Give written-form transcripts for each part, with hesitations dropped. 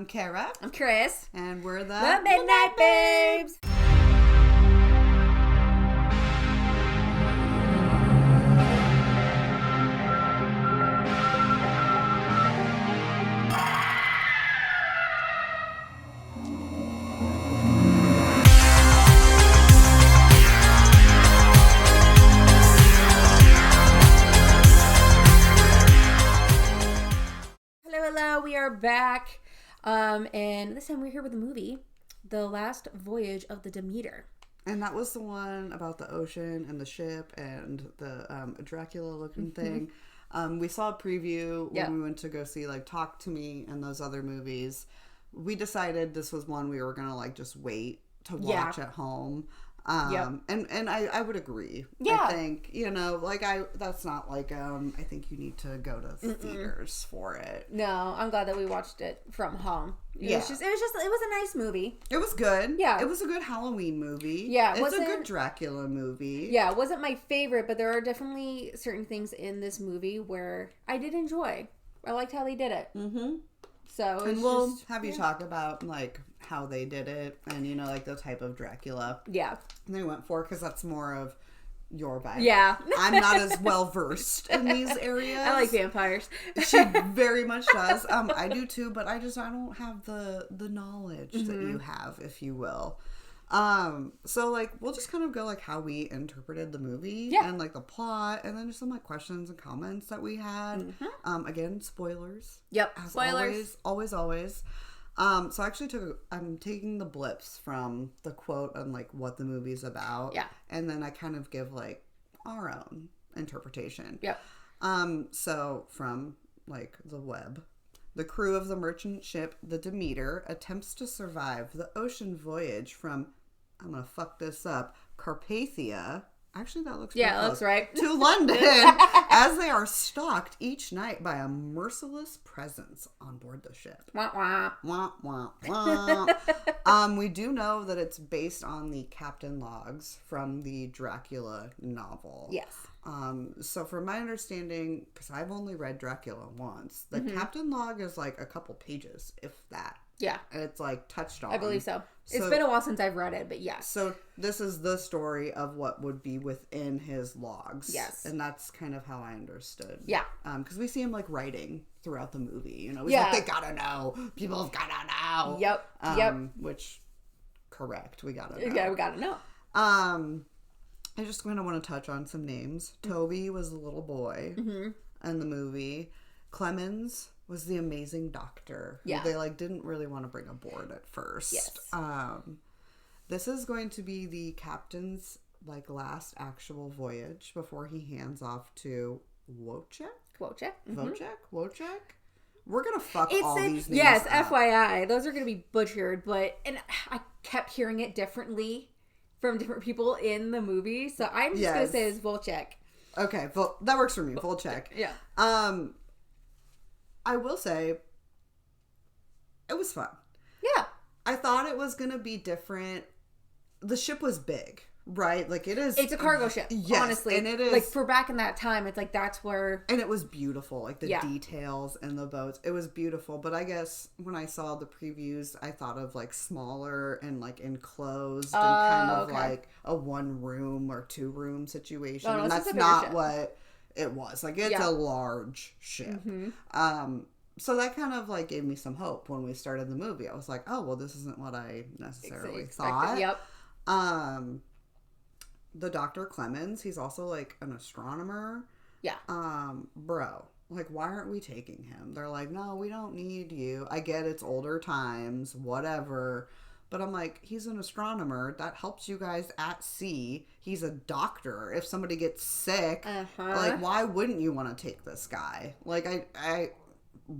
I'm Kara. I'm Chris. And we're the Midnight Babes. Hello, we are back. And this time we're here with the movie, The Last Voyage of the Demeter. And that was the one about the ocean and the ship and the Dracula-looking thing. We saw a preview when we went to go see, like, Talk to Me and those other movies. We decided this was one we were going to, like, just wait to watch at home. And I would agree. I think, you know, like, that's not like, I think you need to go to theaters for it. No, I'm glad that we watched it from home. It was a nice movie. It was good. Yeah. It was a good Halloween movie. Yeah. It's a good Dracula movie. Yeah, it wasn't my favorite, but there are definitely certain things in this movie where I did enjoy. I liked how they did it. Mm-hmm. So, and we'll have you talk about, like, how they did it and, you know, like, the type of Dracula they went for, because that's more of your vibe. Yeah. I'm not as well versed in these areas. I like vampires. She very much does. I do too, but I don't have the knowledge that you have, if you will. So, like, we'll just kind of go, like, how we interpreted the movie and, like, the plot, and then just some, like, questions and comments that we had. Again, spoilers. Yep. As Spoilers. Always. So I actually I'm taking the blips from the quote on, like, what the movie's about. Yeah. And then I kind of give, like, our own interpretation. Yep. So from, like, the web. The crew of the merchant ship, the Demeter, attempts to survive the ocean voyage from, I'm going to fuck this up, Carpathia. Actually, that looks pretty close. That looks right. To London, as they are stalked each night by a merciless presence on board the ship. Wah, wah. Wah, wah, wah. We do know that it's based on the captain logs from the Dracula novel. Yes. So from my understanding, because I've only read Dracula once, the captain log is like a couple pages, if that. Yeah. And it's like touched on. I believe so. It's been a while since I've read it, but yes. So this is the story of what would be within his logs. Yes. And that's kind of how I understood. Yeah. Because we see him, like, writing throughout the movie. You know, he's like, they gotta know. People have gotta know. Yep. Which, correct. We gotta know. Yeah, we gotta know. I just kind of want to touch on some names. Toby was the little boy in the movie. Clemens was the amazing doctor who they, like, didn't really want to bring aboard at first. Yes. This is going to be the captain's, like, last actual voyage before he hands off to Wojciech? Wojciech? We're gonna fuck all these names yes, up. FYI, those are gonna be butchered, and I kept hearing it differently from different people in the movie, so I'm just gonna say it's Wojciech. Okay, that works for me. Wojciech. Yeah. I will say, it was fun. Yeah. I thought it was gonna be different. The ship was big, right? Like, it is. It's a cargo ship, honestly. And it is. Like, for back in that time, it's like that's where. And it was beautiful. Like, the details and the boats. It was beautiful. But I guess when I saw the previews, I thought of, like, smaller and, like, enclosed and kind of like a 1-room or 2-room situation. And that's not what it was. Like, it's a large ship. So that kind of, like, gave me some hope when we started the movie. I was like, oh, well, this isn't what I necessarily thought. Yep. The Dr. Clemens, he's also, like, an astronomer. Yeah. Bro, like, why aren't we taking him? They're like, no, we don't need you. I get it's older times, whatever. But I'm like, he's an astronomer. That helps you guys at sea. He's a doctor. If somebody gets sick, like, why wouldn't you want to take this guy? Like, I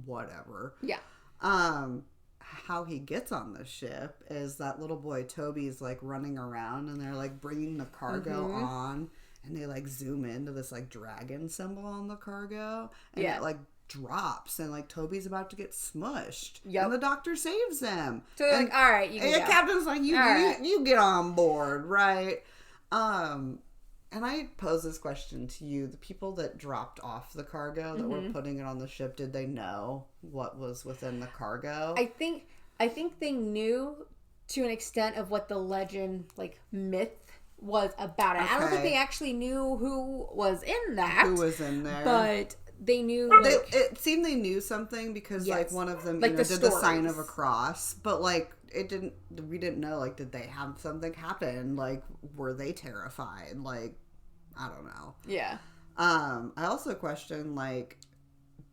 whatever. Yeah. How he gets on the ship is that little boy Toby's, like, running around, and they're, like, bringing the cargo on, and they, like, zoom into this, like, dragon symbol on the cargo, and it, like, drops, and, like, Toby's about to get smushed. Yep. And the doctor saves him. So they're like, all right, you can and go. The captain's like, you get on board, right? And And I pose this question to you. The people that dropped off the cargo that were putting it on the ship, did they know what was within the cargo? I think they knew to an extent of what the legend, like, myth was about it. Okay. I don't think they actually knew who was in that. Who was in there. But they knew, like... It seemed they knew something because, like, one of them, like, did the sign of a cross. But, like, we didn't know, like, did they have something happen? Like, were they terrified? Like, I don't know. Yeah. I also question, like,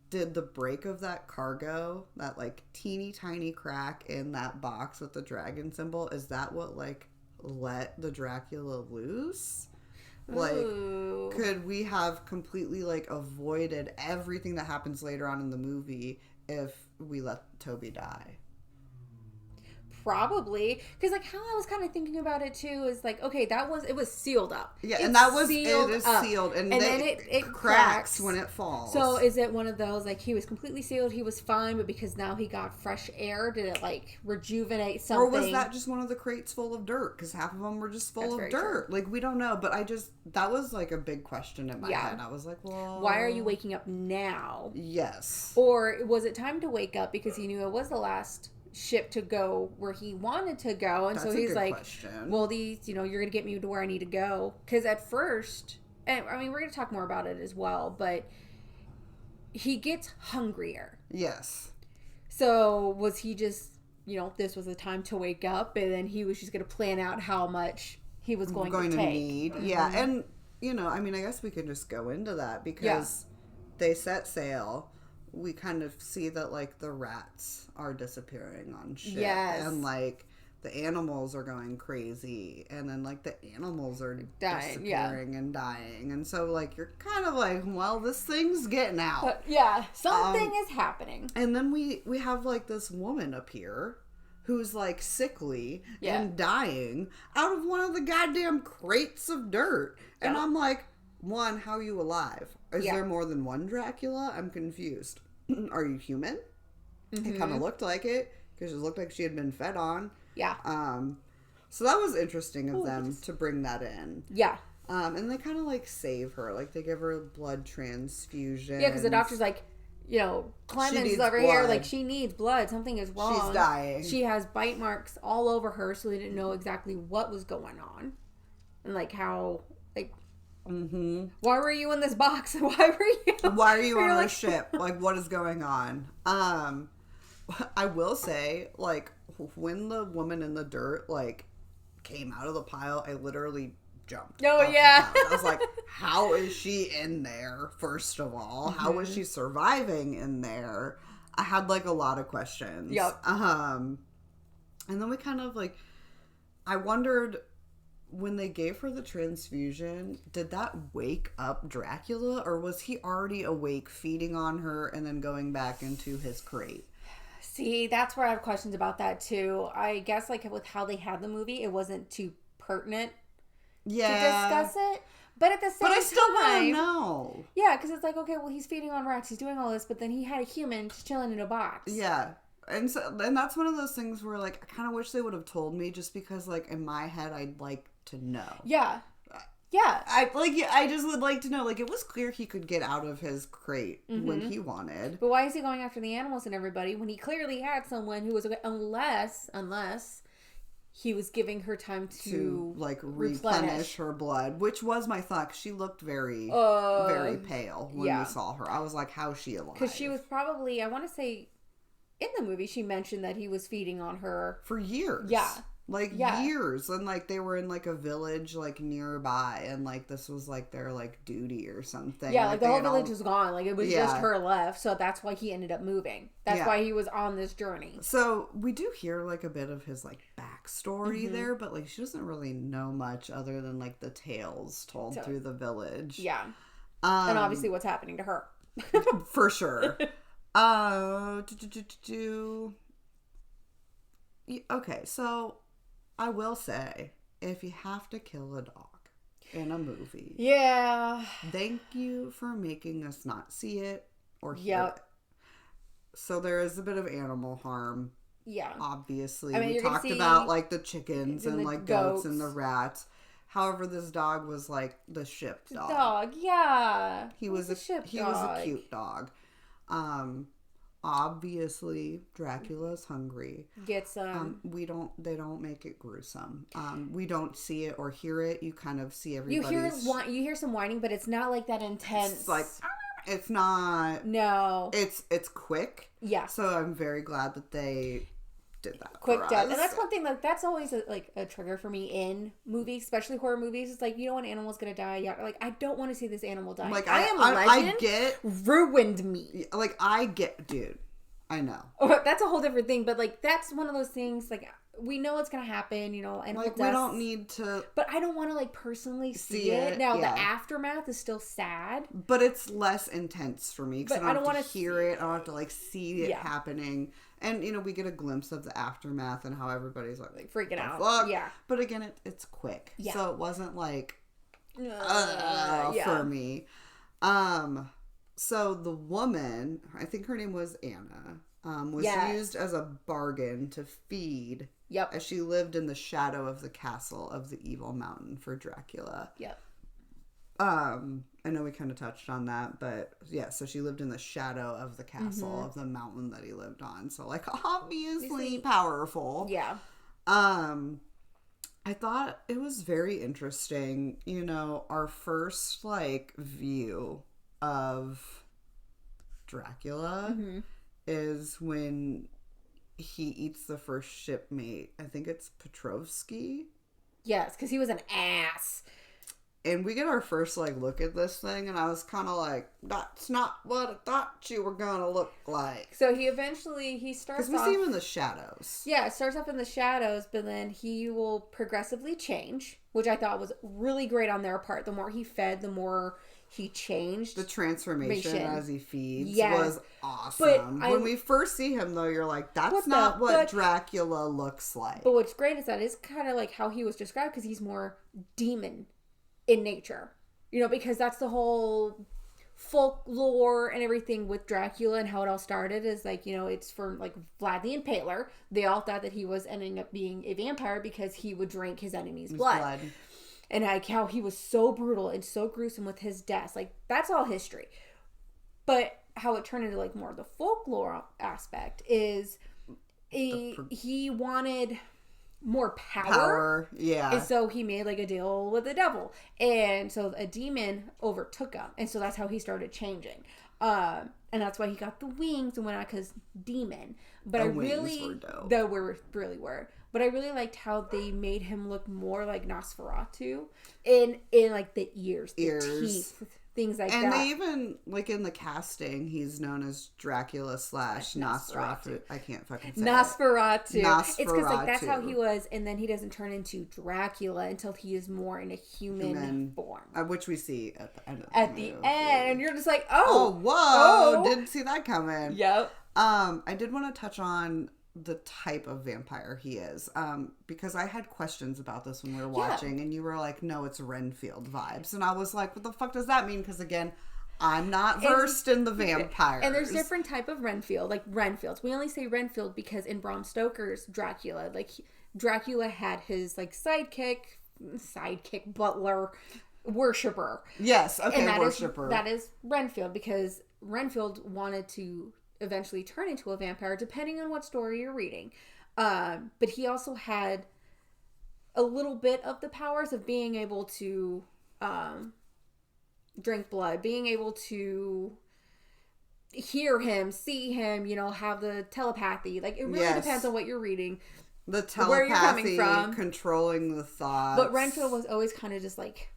did the break of that cargo, that, like, teeny tiny crack in that box with the dragon symbol, is that what, like, let the Dracula loose? Like, ooh. Could we have completely, like, avoided everything that happens later on in the movie if we let Toby die? Probably. Because, like, how I was kind of thinking about it, too, is, like, okay, it was sealed up. Yeah, and it is sealed. And then it cracks when it falls. So, is it one of those, like, he was completely sealed, he was fine, but because now he got fresh air, did it, like, rejuvenate something? Or was that just one of the crates full of dirt? Because half of them were just full of dirt. True. Like, we don't know. But that was, like, a big question in my head. I was like, well... Why are you waking up now? Yes. Or was it time to wake up because he knew it was the last ship to go where he wanted to go, and so he's like, well, you're gonna get me to where I need to go. Because at first, and I mean, we're gonna talk more about it as well, but he gets hungrier. Yes. So was he just, this was the time to wake up, and then he was just gonna plan out how much he was going to take. Need. Yeah, and I mean, I guess we could just go into that because they set sail. We kind of see that, like, the rats are disappearing on ship. Yes. And, like, the animals are going crazy. And then, like, the animals are disappearing and dying. And so, like, you're kind of like, well, this thing's getting out. But, yeah, something is happening. And then we have, like, this woman appear who's, like, sickly and dying out of one of the goddamn crates of dirt. And I'm like, one, how are you alive? Is there more than one Dracula? I'm confused. Are you human? It kind of looked like it because it looked like she had been fed on. Yeah. So that was interesting of them to bring that in. Yeah. And they kind of, like, save her. Like, they give her a blood transfusion. Yeah, because the doctor's like, Clemens over here, like, she needs blood. Something is wrong. She's dying. She has bite marks all over her, so they didn't know exactly what was going on. And, like, how, like... Mm-hmm. Why were you in this box? Why are you on our ship? Like, what is going on? I will say, like, when the woman in the dirt, like, came out of the pile, I literally jumped. Oh, yeah. I was like, how is she in there, first of all? How is she surviving in there? I had, like, a lot of questions. Yep. And then we kind of, like, I wondered... When they gave her the transfusion, did that wake up Dracula, or was he already awake, feeding on her, and then going back into his crate? See, that's where I have questions about that, too. I guess, like, with how they had the movie, it wasn't too pertinent to discuss it. But at the same time... But I still want to know. Yeah, because it's like, okay, well, he's feeding on rats, he's doing all this, but then he had a human just chilling in a box. Yeah. And that's one of those things where, like, I kind of wish they would have told me, just because, like, in my head, I'd like to know. Yeah. Yeah. I just would like to know. Like, it was clear he could get out of his crate when he wanted. But why is he going after the animals and everybody when he clearly had someone who was okay? Unless he was giving her time to like replenish her blood, which was my thought. 'Cause she looked very pale when we saw her. I was like, how's she alive? Because she was probably, I want to say, in the movie, she mentioned that he was feeding on her for years. Yeah. Like, years. And, like, they were in, like, a village, like, nearby. And, like, this was, like, their, like, duty or something. Yeah, like the whole village was gone. Like, it was just her left. So that's why he ended up moving. That's why he was on this journey. So we do hear, like, a bit of his, like, backstory there. But, like, she doesn't really know much other than, like, the tales told through the village. Yeah. And obviously what's happening to her. For sure. Okay, so... I will say, if you have to kill a dog in a movie, thank you for making us not see it or hear it. So there is a bit of animal harm. Yeah. Obviously. I mean, we talked about, like, the chickens and like, goats and the rats. However, this dog was like the ship dog. He was a cute dog. Obviously Dracula's hungry. Gets they don't make it gruesome. We don't see it or hear it. You kind of see everybody. You hear some whining, but it's not like that intense. It's like it's not. No. It's quick. Yeah. So I'm very glad that they did that. Quick death. And that's one thing, like, that's always a trigger for me in movies, especially horror movies. It's like, you know, an animal's gonna die. Yeah, like, I don't want to see this animal die. Like, I Am Legend ruined me. Like, dude, I know. That's a whole different thing, but like, that's one of those things, like, we know it's gonna happen, you know, animal like, deaths, we don't need to, but I don't want to, like, personally see it. Now, the aftermath is still sad, but it's less intense for me, because I don't want to hear it. I don't have to, like, see it happening. And, you know, we get a glimpse of the aftermath and how everybody's like freaking out. Fuck. Yeah. But again, it's quick. Yeah. So it wasn't like for me. So the woman, I think her name was Anna, was used as a bargain to feed. Yep. As she lived in the shadow of the castle of the evil mountain for Dracula. Yep. I know we kind of touched on that, but yeah, so she lived in the shadow of the castle of the mountain that he lived on. So, like, obviously powerful. Yeah. I thought it was very interesting, you know, our first, like, view of Dracula is when he eats the first shipmate. I think it's Petrovsky. Yes, because he was an ass. And we get our first, like, look at this thing, and I was kind of like, that's not what I thought you were going to look like. So he starts off... Because we see him in the shadows. Yeah, it starts off in the shadows, but then he will progressively change, which I thought was really great on their part. The more he fed, the more he changed. The transformation as he feeds was awesome. When we first see him, though, you're like, that's not what Dracula looks like. But what's great is that is kind of like how he was described, because he's more demon in nature, you know, because that's the whole folklore and everything with Dracula and how it all started is like, you know, it's from like Vlad the Impaler. They all thought that he was ending up being a vampire because he would drink his enemy's blood. And like how he was so brutal and so gruesome with his deaths. Like, that's all history. But how it turned into like more of the folklore aspect is he wanted more power. Yeah. And so he made like a deal with the devil. And so a demon overtook him. And so that's how he started changing. And that's why he got the wings and went out, because demon. But the wings were dope. Really were. But I really liked how they made him look more like Nosferatu in like the ears, the teeth, things like that. And they even, like, in the casting, he's known as Dracula / Nosferatu. I can't fucking say Nosferatu. It's because, like, that's how he was, and then he doesn't turn into Dracula until he is more in a human form. Which we see at the end of the movie. And you're just like, whoa. Oh, didn't see that coming. Yep. I did want to touch on the type of vampire he is, because I had questions about this when we were watching, and you were like, no, it's Renfield vibes, and I was like, what the fuck does that mean? Because again, I'm not versed in the vampires, and there's different type of Renfield, like Renfields. We only say Renfield because in Bram Stoker's Dracula, like, Dracula had his like sidekick butler worshiper. Yes, okay, and worshiper. That is Renfield, because Renfield wanted to eventually turn into a vampire, depending on what story you're reading. But he also had a little bit of the powers of being able to drink blood, being able to hear him, see him, you know, have the telepathy. Like, it really depends on what you're reading. The telepathy, where you're coming from, controlling the thoughts. But Renfield was always kind of just like,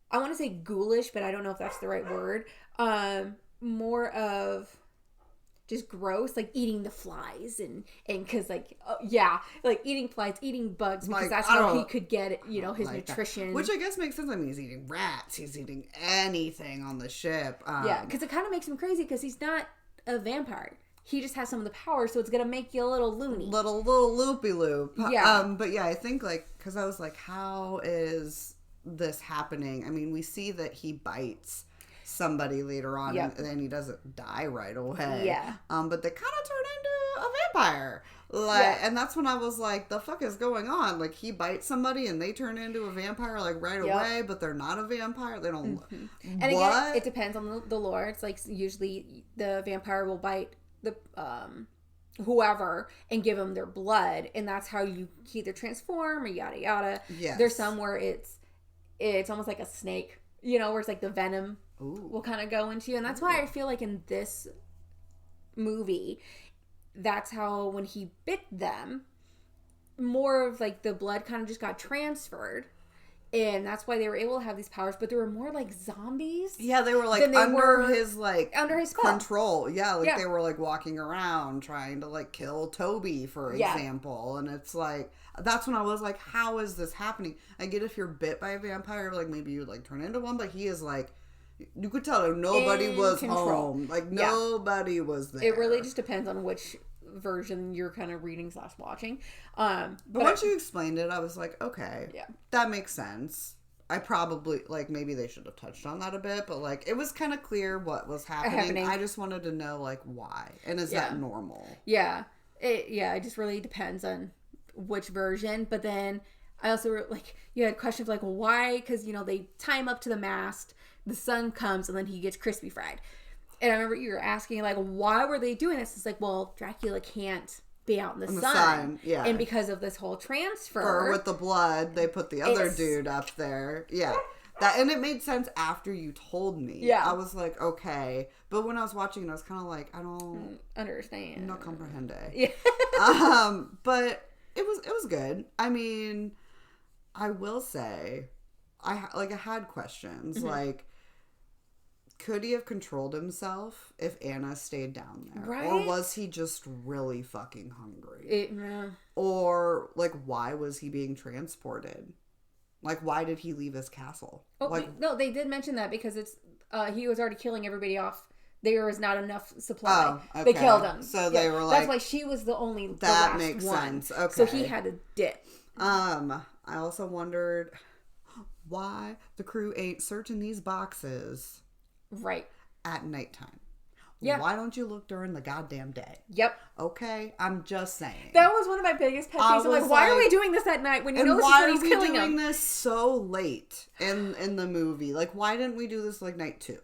I want to say ghoulish, but I don't know if that's the right word. More of just gross, like eating the flies and because like like eating flies, eating bugs, because like, that's how he could get, you know, his like nutrition. Which I guess makes sense. I mean, he's eating rats, he's eating anything on the ship. Because it kind of makes him crazy, because he's not a vampire. He just has some of the power, so it's gonna make you a little loony, little loopy loop. Yeah. But yeah, I think like, because I was like, how is this happening? I mean, we see that he bites somebody later on, and then he doesn't die right away. Yeah. But they kind of turn into a vampire. Like, and that's when I was like, the fuck is going on? Like, he bites somebody and they turn into a vampire, like, right away, but they're not a vampire. They don't... And again, it depends on the lore. It's like, usually the vampire will bite the... whoever and give them their blood, and that's how you either transform or yada yada. Yes. There's some where it's almost like a snake, you know, where it's like the venom will kind of go into you, and that's why I feel like in this movie, that's how when he bit them, more of like the blood kind of just got transferred. And that's why they were able to have these powers, but they were more like zombies. Yeah, they were like under his control. Yeah, like they were like walking around trying to like kill Toby, for example. And it's like, that's when I was like, how is this happening? I get if you're bit by a vampire, like maybe you like turn into one, but he is like, you could tell nobody was home. Like nobody was there. It really just depends on which version you're kind of reading / watching. But once you explained it, I was like, okay, that makes sense. I probably, like, maybe they should have touched on that a bit, but like, it was kind of clear what was happening. I just wanted to know, like, why, and is that normal? It just really depends on which version. But then I also like, you had questions like, why? Because, you know, they tie him up to the mast, the sun comes, and then he gets crispy fried. And I remember you were asking, like, why were they doing this? It's like, well, Dracula can't be out in the sun. And because of this whole transfer. Or with the blood, they put the other dude up there. Yeah. And it made sense after you told me. Yeah. I was like, okay. But when I was watching it, I was kind of like, I don't understand. No comprehende. Yeah. But it was good. I mean, I will say, I had questions. Mm-hmm. Like, could he have controlled himself if Anna stayed down there? Right? Or was he just really fucking hungry? Or, like, why was he being transported? Like, why did he leave his castle? Oh, like, no, they did mention that because it's he was already killing everybody off. There was not enough supply. Oh, okay. They killed him. So they were like... That's why she was the only That the last makes one. sense. Okay. So he had to dip. I also wondered why the crew ain't searching these boxes... Right. At nighttime. Yeah. Why don't you look during the goddamn day? Yep. Okay, I'm just saying. That was one of my biggest pet peeves. I'm like, why are we doing this at night when you know this is when he's killing him? Why are we doing this so late in the movie? Like, why didn't we do this like night 2?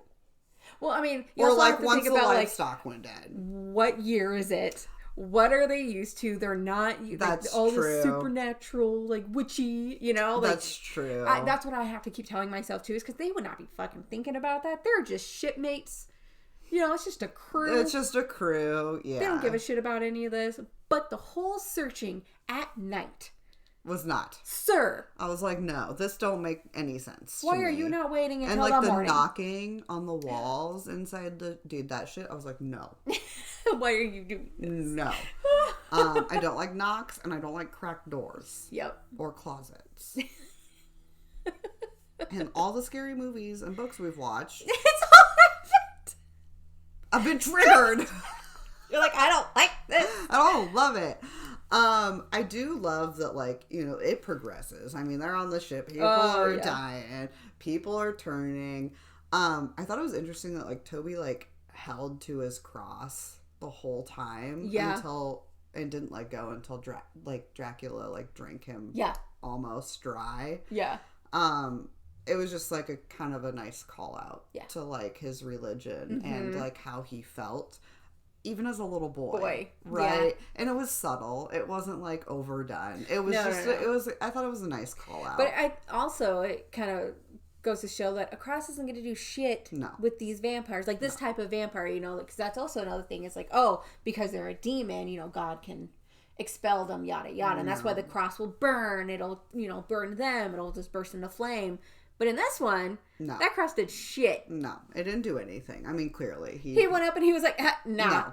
Well, I mean, you also have to think about livestock went dead. What year is it? What are they used to? They're not that's like, all true. The supernatural, like witchy, you know? Like, that's true. That's what I have to keep telling myself too, is because they would not be fucking thinking about that. They're just shipmates. You know, it's just a crew. It's just a crew, yeah. They don't give a shit about any of this. But the whole searching at night was not. Sir. I was like, no, this don't make any sense. Why are you not waiting until the morning? And like the knocking on the walls inside that shit, I was like, no. Why are you doing this? No. I don't like knocks and I don't like cracked doors. Yep. Or closets. And all the scary movies and books we've watched. It's all happened. I've been triggered. You're like, I don't like this. I don't love it. I do love that, like, you know, it progresses. I mean, they're on the ship. People are dying. People are turning. I thought it was interesting that, like, Toby, like, held to his cross the whole time. Yeah. And didn't let go until, Dracula, like, drank him almost dry. Yeah. It was just, like, a kind of a nice call out to, like, his religion and, like, how he felt. Even as a little boy. Right? Yeah. And it was subtle. It wasn't, like, overdone. It was I thought it was a nice call out. But it kind of goes to show that a cross isn't going to do shit with these vampires. Like, this type of vampire, you know, because that's also another thing. It's like, oh, because they're a demon, you know, God can expel them, yada, yada. And that's why the cross will burn. It'll, you know, burn them. It'll just burst into flame. But in this one, that cross did shit. No, it didn't do anything. I mean, clearly. He went up and he was like, no.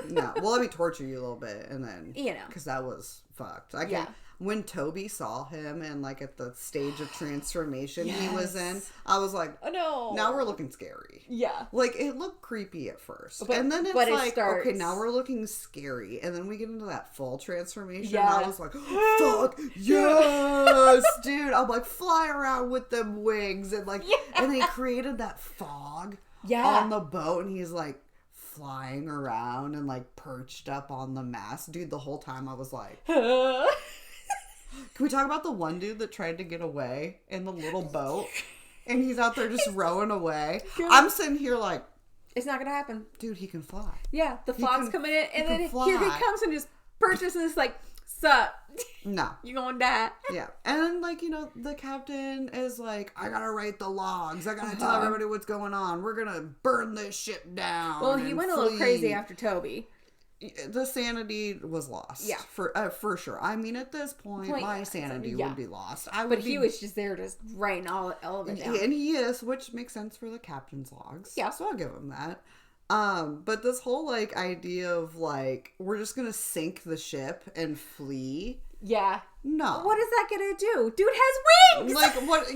No. Well, let me torture you a little bit. And then, you know. Because that was fucked. When Toby saw him and, like, at the stage of transformation he was in, I was like, oh, no. Now we're looking scary. Yeah. Like, it looked creepy at first. And then it's like, okay, now we're looking scary. And then we get into that full transformation. Yeah. And I was like, fuck, yes, dude. I'm like, fly around with them wings. And, like, and they created that fog on the boat. And he's like, flying around and like perched up on the mast. Dude, the whole time I was like, can we talk about the one dude that tried to get away in the little boat? And he's out there just rowing away. I'm sitting here like, it's not gonna happen. Dude, he can fly. Yeah, the fog's coming in, and then here he comes and just perches and it's like, sup? No. You gonna die. Yeah. And then, like, you know, the captain is like, I gotta write the logs. I gotta tell everybody what's going on. We're gonna burn this ship down. Well, he went a little crazy after Toby. The sanity was lost. Yeah. For sure. I mean, at this point my sanity would be lost. He was just there just writing all of it down. And he is, which makes sense for the captain's logs. Yeah. So I'll give him that. But this whole, like, idea of, like, we're just gonna sink the ship and flee. Yeah. No. What is that gonna do? Dude has wings! Like, what?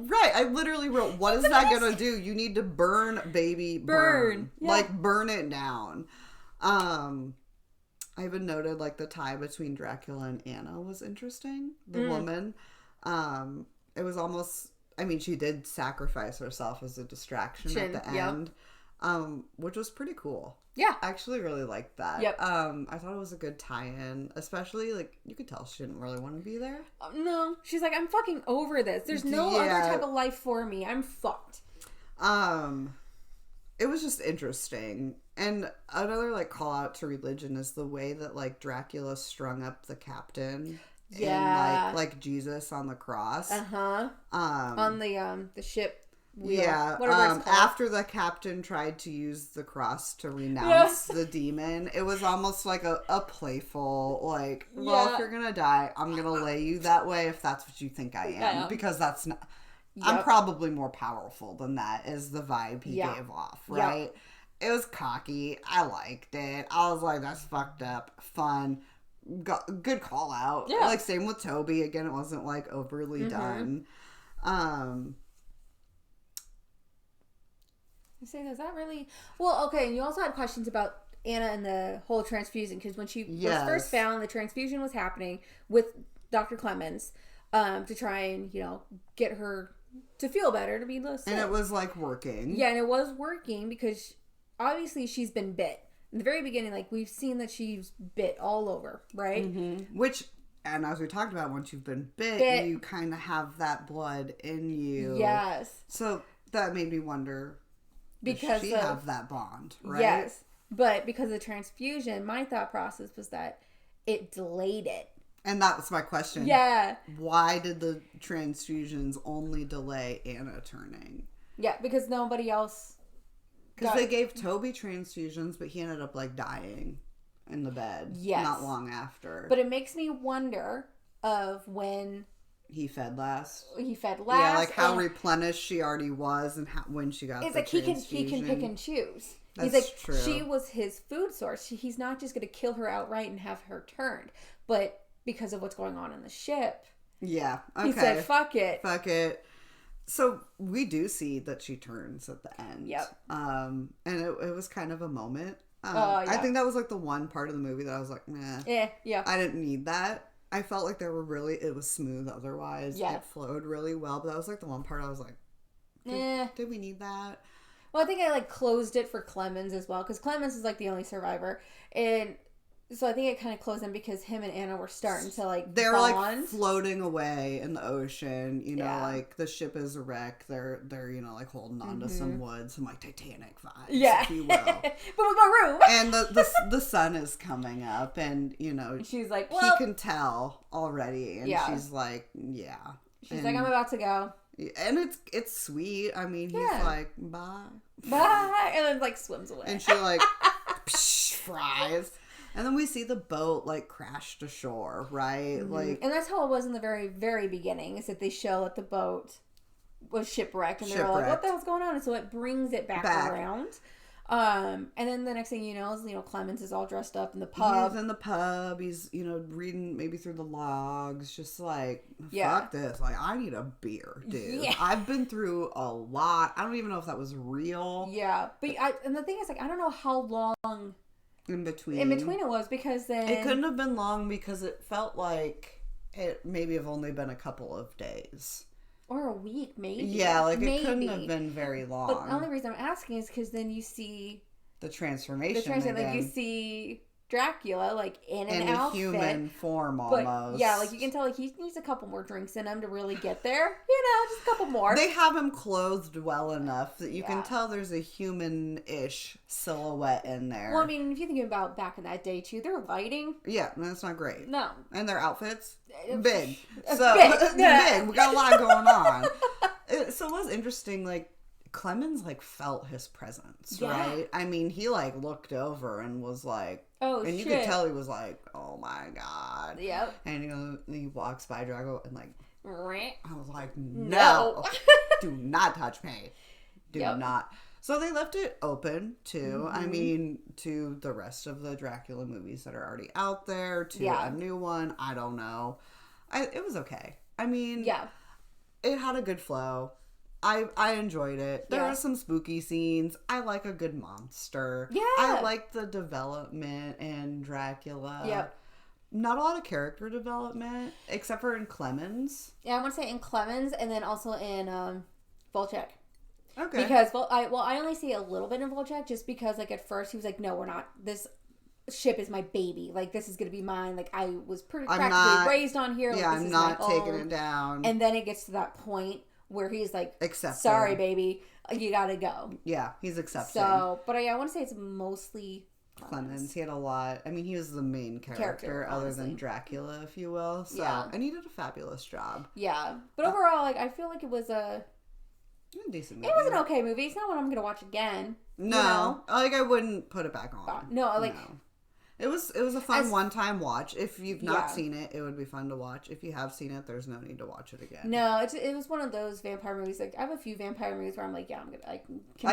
Right. I literally wrote, what is that gonna do? You need to burn, baby. Burn. Yeah. Like, burn it down. I even noted, like, the tie between Dracula and Anna was interesting. The woman. It was almost, I mean, she did sacrifice herself as a distraction at the end. Which was pretty cool. Yeah. I actually really liked that. Yep. I thought it was a good tie-in, especially, like, you could tell she didn't really want to be there. No. She's like, I'm fucking over this. There's no other type of life for me. I'm fucked. It was just interesting. And another, like, call out to religion is the way that, like, Dracula strung up the captain. Yeah. And, like Jesus on the cross. Uh-huh. On the ship. Wheel. Yeah, after the captain tried to use the cross to renounce the demon, it was almost like a playful, like, well, if you're gonna die, I'm gonna lay you that way if that's what you think I am. Because that's not, I'm probably more powerful than that, is the vibe he gave off, right? It was cocky. I liked it. I was like, that's fucked up. Fun. Good call out. Yeah. Like, same with Toby. Again, it wasn't, like, overly done. Say, is that really... Well, okay, and you also had questions about Anna and the whole transfusion, because when she was first found, the transfusion was happening with Dr. Clemens to try and, you know, get her to feel better, to be less sick. And it was, like, working. Yeah, and it was working because, obviously, she's been bit. In the very beginning, like, we've seen that she's bit all over, right? Mm-hmm. Which... And as we talked about, once you've been bit, you kind of have that blood in you. Yes. So that made me wonder... Because she have that bond, right? Yes. But because of the transfusion, my thought process was that it delayed it. And that was my question. Yeah. Why did the transfusions only delay Anna turning? Yeah, because nobody else... Because they gave Toby transfusions, but he ended up, like, dying in the bed. Yes. Not long after. But it makes me wonder of when... He fed last. Yeah, like how replenished she already was, and when she got. It's the like he can pick and choose. That's He's like, true. She was his food source. He's not just going to kill her outright and have her turned, but because of what's going on in the ship. Yeah. Okay. He said, "Fuck it." Fuck it. So we do see that she turns at the end. Yep. And it was kind of a moment. I think that was like the one part of the movie that I was like, meh. Yeah. I didn't need that. I felt like it was smooth otherwise. Yeah. It flowed really well, but that was like the one part I was like, did we need that? Well, I think I like closed it for Clemens as well, because Clemens is like the only survivor. And so I think it kind of closed in because him and Anna were starting to like they're bond. Like floating away in the ocean, you know, like the ship is a wreck. They're you know, like holding on to some wood, some like Titanic vibes, if you will. But with my room. And the sun is coming up, and you know, she's like, he can tell already, and she's like, she's like, I'm about to go. And it's sweet. I mean, he's like, bye, and then like swims away, and she like fries. And then we see the boat, like, crash to shore, right? Mm-hmm. Like, and that's how it was in the very, very beginning, is that they show that the boat was shipwrecked. And they were like, what the hell's going on? And so it brings it back around. And then the next thing you know is, you know, Clemens is all dressed up in the pub. He's in the pub. He's, you know, reading maybe through the logs. Just like, fuck this. Like, I need a beer, dude. Yeah. I've been through a lot. I don't even know if that was real. Yeah. But and the thing is, like, I don't know how long... In between it was, because then... It couldn't have been long because it felt like it maybe have only been a couple of days. Or a week, maybe. Yeah, like it couldn't have been very long. But the only reason I'm asking is because then you see The transformation. Like you see Dracula like in an outfit, human form almost. Yeah, like you can tell like he needs a couple more drinks in him to really get there. Just a couple more. They have him clothed well enough that you can tell there's a human-ish silhouette in there. Well, I mean, if you think about back in that day too, their lighting. Yeah, that's not great. No. And their outfits, big. Big. We got a lot going on. So it was interesting, like, Clemens, like, felt his presence, right? I mean, he, like, looked over and was like, and you could tell he was like, oh my God. Yep. And he walks by Drago and, like, I was like, no. Do not touch me. Do not. So they left it open to, I mean, to the rest of the Dracula movies that are already out there, to a new one. I don't know. It was okay. I mean, it had a good flow. I enjoyed it. There were some spooky scenes. I like a good monster. Yeah. I like the development in Dracula. Yep. Not a lot of character development, except for in Clemens. Yeah, I want to say in Clemens, and then also in Volchek. Okay. Because, I only see a little bit in Volchek, just because, like, at first he was like, no, we're not. This ship is my baby. Like, this is going to be mine. Like, I was practically raised on here. Yeah, like, this I'm is not my taking own. it down. And then it gets to that point where he's like, accepted. Sorry, baby. You gotta go. Yeah, he's accepting. So, but I want to say it's mostly Clemens. He had a lot. I mean, he was the main character other than Dracula, if you will. So, and he did a fabulous job. Yeah. But overall, like, I feel like it was a decent movie. It was an okay movie. It's not one I'm gonna watch again. No. Like, I wouldn't put it back on. No, like... No. It was a fun one-time watch. If you've not seen it, it would be fun to watch. If you have seen it, there's no need to watch it again. No, it was one of those vampire movies. Like, I have a few vampire movies where I'm like, I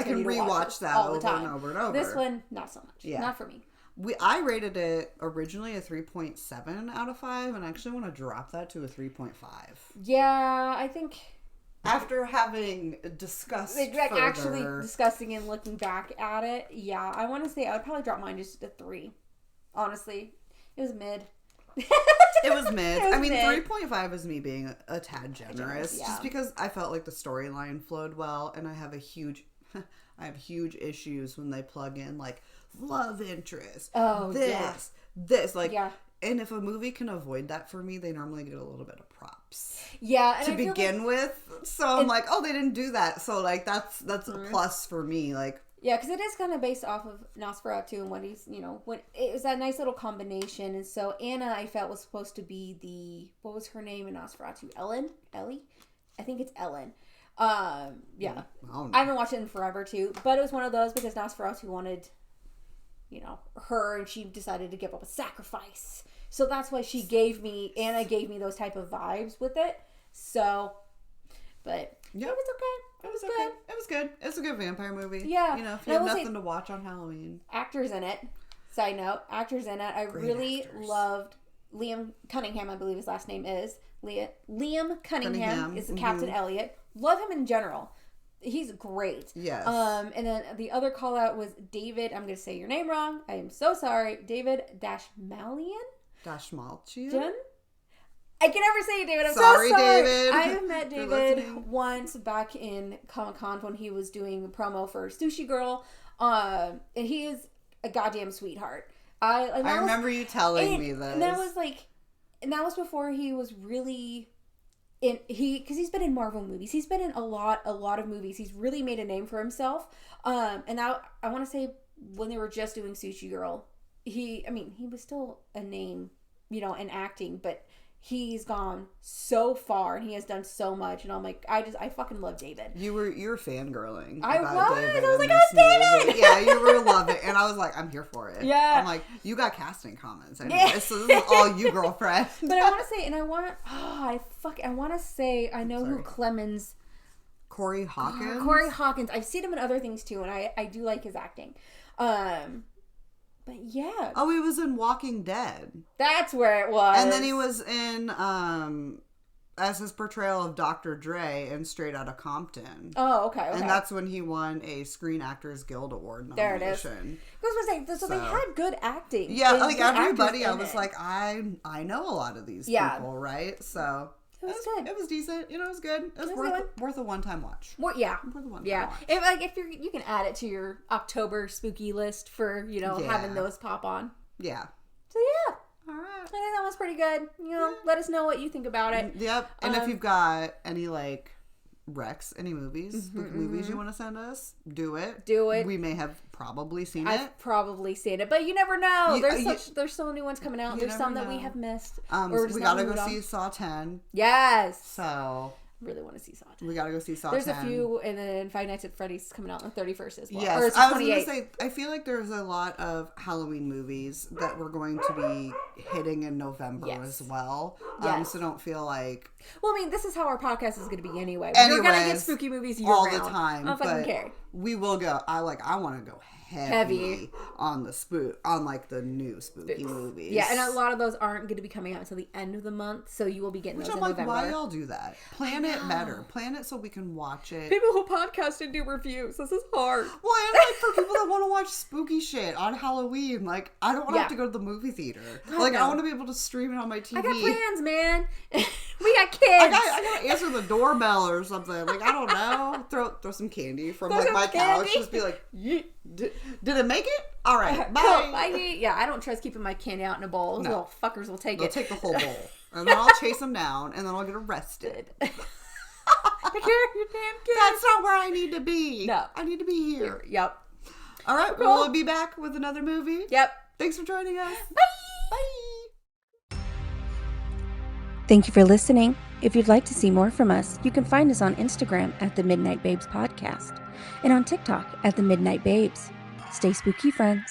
can rewatch that all over the time. and over and over. This one, not so much. Yeah. Not for me. I rated it originally a 3.7 out of 5, and I actually want to drop that to a 3.5. Yeah, I think... After having discussed actually discussing and looking back at it, I want to say I would probably drop mine just to 3. Honestly, it was mid. It was mid. I mean, 3.5 is me being a tad generous, just because I felt like the storyline flowed well, and I have huge issues when they plug in like love interest. Oh, this, like, and if a movie can avoid that for me, they normally get a little bit of props. Yeah, and to begin with. So I'm like, oh, they didn't do that. So like that's a plus for me. Like. Yeah, because it is kind of based off of Nosferatu and what he's, when it was that nice little combination. And so Anna, I felt, was supposed to be what was her name in Nosferatu? Ellie? I think it's Ellen. Yeah. I haven't watched it in forever, too. But it was one of those because Nosferatu wanted, her, and she decided to give up a sacrifice. So that's why Anna gave me those type of vibes with it. So, but it was okay. It was okay. It was good. It's a good vampire movie. Yeah. If you have nothing to watch on Halloween. Actors in it. Side note, actors in it. I really loved Liam Cunningham, I believe his last name is. Liam Cunningham is Captain Elliot. Love him in general. He's great. Yes. And then the other call out was David. I'm going to say your name wrong. I am so sorry. David Dashmalian? Dashmalchian? I can never say it, David. I'm sorry, so sorry. David. I have met David once back in Comic-Con when he was doing promo for Sushi Girl. And he is a goddamn sweetheart. I remember you telling me this. And that was before he was really because he's been in Marvel movies. He's been in a lot of movies. He's really made a name for himself. And now I want to say when they were just doing Sushi Girl, he was still a name, in acting, but he's gone so far and he has done so much, and I'm like, I fucking love David. You're fangirling. I was like, oh, David! Yeah, you were loving it, and I was like, I'm here for it. Yeah. I'm like, you got casting comments anyway, so this is all you, girlfriend. But I want to say, and I want to say, I know who Clemens. Corey Hawkins. Corey Hawkins. I've seen him in other things too, and I do like his acting. But yeah. Oh, he was in Walking Dead. That's where it was. And then he was in, as his portrayal of Dr. Dre in Straight Outta Compton. Oh, okay. And that's when he won a Screen Actors Guild Award nomination. There it is. I was going to say, so they had good acting. Yeah, like everybody, I was like, I know a lot of these people, right? So. It was good. It was decent. You know, it was good. It was worth a one-time watch. Yeah. Worth a one-time yeah. watch. If you can add it to your October spooky list for, having those pop on. Yeah. So, yeah. All right. I think that was pretty good. Let us know what you think about it. Yep. And if you've got any, recs, any movies, spooky movies you want to send us, do it. We may have probably seen it. I've probably seen it, but you never know. There's so new ones coming out. There's some that we have missed. We gotta go see Saw 10. Yes. So really want to see Saw 10. We gotta go see Saw 10. There's a few, and then Five Nights at Freddy's coming out on the 31st as well. Yes, or it's I was gonna say, I feel like there's a lot of Halloween movies that we're going to be hitting in November as well. So don't feel like... Well, I mean, this is how our podcast is going to be anyway. We're going to get spooky movies year-round. All the time. I don't fucking care. We will go... I want to go heavy on the new spooky movies. Yeah, and a lot of those aren't going to be coming out until the end of the month, so you will be getting those in November. Why y'all do that? Plan it better. Plan it so we can watch it. People who podcast and do reviews. This is hard. Well, and for people that want to watch spooky shit on Halloween, I don't want to have to go to the movie theater. I want to be able to stream it on my TV. I got plans, man. We got kids. I got to answer the doorbell or something. I don't know. Throw some candy from my couch. Just be like, did it make it? All right, bye. I don't trust keeping my candy out in a bowl. Those little fuckers will take it. They'll take the whole bowl. And then I'll chase them down, and then I'll get arrested. Take care of your damn kids. That's not where I need to be. No. I need to be here. Yep. All right, cool. We'll be back with another movie. Yep. Thanks for joining us. Bye. Bye. Thank you for listening. If you'd like to see more from us, you can find us on Instagram at The Midnight Babes Podcast and on TikTok at The Midnight Babes. Stay spooky, friends.